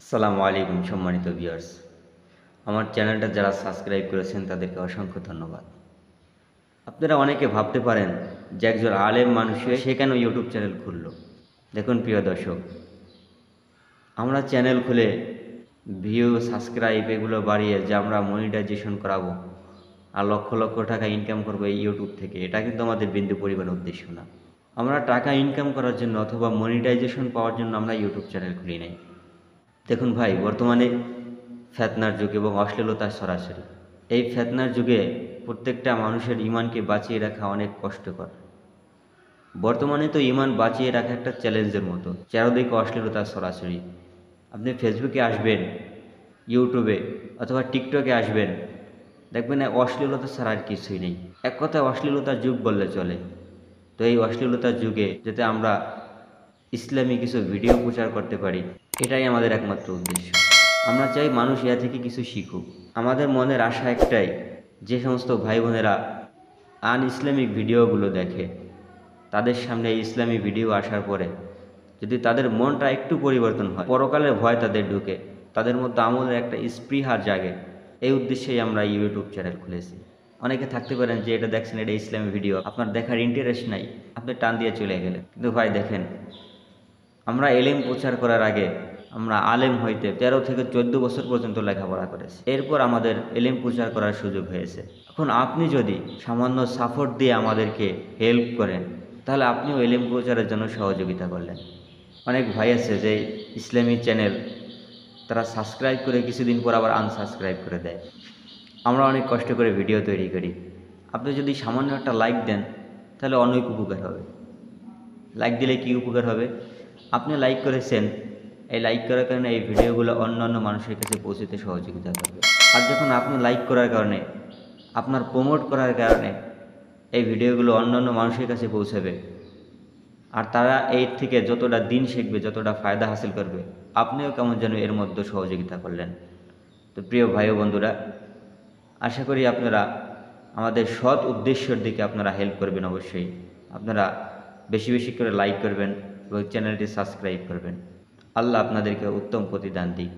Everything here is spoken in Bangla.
আসসালামু আলাইকুম সম্মানিত ভিউয়ার্স। আমার চ্যানেলটা যারা সাবস্ক্রাইব করেছেন তাদেরকে অসংখ্য ধন্যবাদ। আপনারা অনেকে ভাবতে পারেন যে একজন আলেম মানুষ হয়ে সে কেন ইউটিউব চ্যানেল খুলল। দেখুন প্রিয় দর্শক, আমরা চ্যানেল খুলে ভিউ সাবস্ক্রাইব এগুলো বাড়িয়ে যে আমরা মনিটাইজেশন করাবো আর লক্ষ লক্ষ টাকা ইনকাম করবো এই ইউটিউব থেকে, এটা কিন্তু আমাদের বিন্দু পরিমাণ উদ্দেশ্য না। আমরা টাকা ইনকাম করার জন্য অথবা মনিটাইজেশন পাওয়ার জন্য আমরা ইউটিউব চ্যানেল খুলি নাই। দেখুন ভাই, বর্তমানে ফেতনার যুগ এবং অশ্লীলতার সরাসরি এই ফেতনার যুগে প্রত্যেকটা মানুষের ইমানকে বাঁচিয়ে রাখা অনেক কষ্টকর। বর্তমানে তো ইমান বাঁচিয়ে রাখা একটা চ্যালেঞ্জের মতো। চারদিকে অশ্লীলতার সরাসরি। আপনি ফেসবুকে আসবেন, ইউটিউবে অথবা টিকটকে আসবেন, দেখবেন অশ্লীলতা ছাড়া আর কিছুই নেই। এক কথায় অশ্লীলতার যুগ বললে চলে। তো এই অশ্লীলতার যুগে যাতে আমরা ইসলামী কিছু ভিডিও প্রচার করতে পারি, এটাই আমাদের একমাত্র উদ্দেশ্য। আমরা চাই মানুষ ইয়া থেকে কিছু শিখুক। আমাদের মনের আশা একটাই, যে সমস্ত ভাই বোনেরা ইসলামিক ভিডিওগুলো দেখে তাদের সামনে এই ইসলামী ভিডিও আসার পরে যদি তাদের মনটা একটু পরিবর্তন হয়, পরকালের ভয় তাদের ঢুকে, তাদের মধ্যে আমলের একটা স্পৃহার জাগে, এই উদ্দেশ্যেই আমরা ইউটিউব চ্যানেল খুলেছি। অনেকে থাকতে পারেন যে এটা দেখছেন, এটা ইসলামী ভিডিও, আপনার দেখার ইন্টারেস্ট নাই, আপনি টান দিয়ে চলে গেলেন। কিন্তু ভাই দেখেন, আমরা এলেম প্রচার করার আগে আমরা আলেম হইতে 13 থেকে 14 বছর পর্যন্ত লেখাপড়া করেছি। এরপর আমাদের এলেম প্রচার করার সুযোগ হয়েছে। এখন আপনি যদি সামান্য সাপোর্ট দিয়ে আমাদেরকে হেল্প করেন, তাহলে আপনিও এলেম প্রচারের জন্য সহযোগিতা করলেন। অনেক ভাই আছে যে ইসলামী চ্যানেল তারা সাবস্ক্রাইব করে কিছুদিন পর আবার আনসাবস্ক্রাইব করে দেয়। আমরা অনেক কষ্ট করে ভিডিও তৈরি করি। আপনি যদি সামান্য একটা লাইক দেন তাহলে অনেক উপকার হবে। লাইক দিলে কি উপকার হবে? আপনি লাইক করেছেন, এই লাইক করার কারণে এই ভিডিওগুলো অন্যান্য মানুষের কাছে পৌঁছতে সহযোগিতা করবে। আর যখন আপনি লাইক করার কারণে, আপনার প্রমোট করার কারণে এই ভিডিওগুলো অন্যান্য মানুষের কাছে পৌঁছাবে, আর তারা এই থেকে যতটা দিন শিখবে, যতটা ফায়দা হাসিল করবে, আপনিও কেমন যেন এর মধ্যে সহযোগিতা করলেন। তো প্রিয় ভাই ও বন্ধুরা, আশা করি আপনারা আমাদের সৎ উদ্দেশ্যের দিকে আপনারা হেল্প করবেন। অবশ্যই আপনারা বেশি বেশি করে লাইক করবেন এবং চ্যানেলটি সাবস্ক্রাইব করবেন। আল্লাহ আপনাদেরকে উত্তম প্রতিদান দিক।